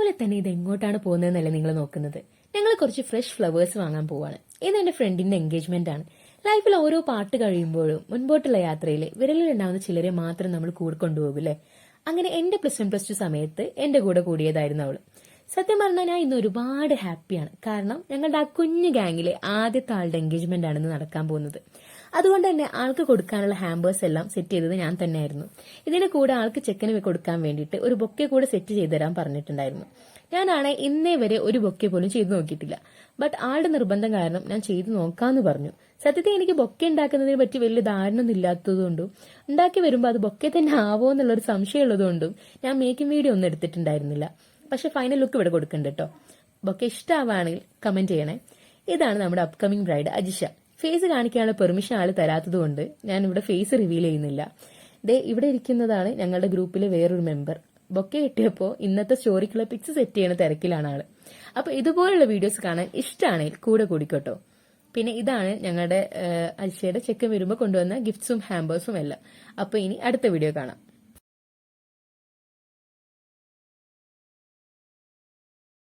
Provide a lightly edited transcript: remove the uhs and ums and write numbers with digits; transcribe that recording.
രാവിലെ തന്നെ ഇത് എങ്ങോട്ടാണ് പോകുന്നതെന്നല്ലേ നിങ്ങൾ നോക്കുന്നത്. ഞങ്ങൾ കുറച്ച് ഫ്രഷ് ഫ്ലവേഴ്സ് വാങ്ങാൻ പോവാണ്. ഇത് എന്റെ ഫ്രണ്ടിന്റെ എൻഗേജ്മെന്റ് ആണ്. ലൈഫിൽ ഓരോ പാട്ട് കഴിയുമ്പോഴും മുൻപോട്ടുള്ള യാത്രയിൽ വിരലിലുണ്ടാവുന്ന ചിലരെ മാത്രം നമ്മൾ കൂടെ കൊണ്ടുപോകില്ലേ. അങ്ങനെ എന്റെ +1 +2 സമയത്ത് എന്റെ കൂടെ കൂടിയതായിരുന്നു അവള്. സത്യം പറഞ്ഞാൽ ഞാൻ ഇന്ന് ഒരുപാട് ഹാപ്പിയാണ്. കാരണം ഞങ്ങളുടെ ആ കുഞ്ഞു ഗാങ്ങിലെ ആദ്യത്തെ ആളുടെ എൻഗേജ്മെന്റ് ആണ് ഇന്ന് നടക്കാൻ പോകുന്നത്. അതുകൊണ്ട് തന്നെ ആൾക്ക് കൊടുക്കാനുള്ള ഹാമ്പേഴ്സ് എല്ലാം സെറ്റ് ചെയ്തത് ഞാൻ തന്നെയായിരുന്നു. ഇതിന് കൂടെ ആൾക്ക് ചെക്കന് കൊടുക്കാൻ വേണ്ടിയിട്ട് ഒരു ബൊക്കെ കൂടെ സെറ്റ് ചെയ്ത് തരാൻ പറഞ്ഞിട്ടുണ്ടായിരുന്നു. ഞാനാണെ ഇന്നേ വരെ ഒരു ബൊക്കെ പോലും ചെയ്തു നോക്കിയിട്ടില്ല. ബട്ട് ആളുടെ നിർബന്ധം കാരണം ഞാൻ ചെയ്തു നോക്കാന്ന് പറഞ്ഞു. സത്യത്തിൽ എനിക്ക് ബൊക്കെ ഉണ്ടാക്കുന്നതിനെ പറ്റി വലിയ ധാരണയൊന്നും ഇല്ലാത്തതുകൊണ്ടും ഉണ്ടാക്കി വരുമ്പോൾ അത് ബൊക്കെ തന്നെ ആവോ എന്നുള്ളൊരു സംശയം ഉള്ളതുകൊണ്ടും ഞാൻ മേക്കിംഗ് വീഡിയോ ഒന്നും എടുത്തിട്ടുണ്ടായിരുന്നില്ല. പക്ഷെ ഫൈനൽ ലുക്ക് ഇവിടെ കൊടുക്കുന്നുണ്ട് കേട്ടോ. ബൊക്കെ ഇഷ്ടമാവാണെങ്കിൽ കമന്റ് ചെയ്യണേ. ഇതാണ് നമ്മുടെ അപ്കമിംഗ് ബ്രൈഡ് അജിഷ. ഫേസ് കാണിക്കാനുള്ള പെർമിഷൻ ആള് തരാത്തതുകൊണ്ട് ഞാൻ ഇവിടെ ഫേസ് റിവീൽ ചെയ്യുന്നില്ല. ഇവിടെ ഇരിക്കുന്നതാണ് ഞങ്ങളുടെ ഗ്രൂപ്പിലെ വേറൊരു മെമ്പർ. ബൊക്കെ കിട്ടിയപ്പോൾ ഇന്നത്തെ സ്റ്റോറിക്കുള്ള പിക്സ് സെറ്റ് ചെയ്യുന്ന തിരക്കിലാണ് ആള്. അപ്പൊ ഇതുപോലുള്ള വീഡിയോസ് കാണാൻ ഇഷ്ടമാണെങ്കിൽ കൂടെ കൂടിക്കോട്ടോ. പിന്നെ ഇതാണ് ഞങ്ങളുടെ അജിഷയുടെ ചെക്കൻ വരുമ്പോൾ കൊണ്ടുവന്ന ഗിഫ്റ്റ്സും ഹാമ്പേഴ്സും എല്ലാം. അപ്പൊ ഇനി അടുത്ത വീഡിയോ കാണാം.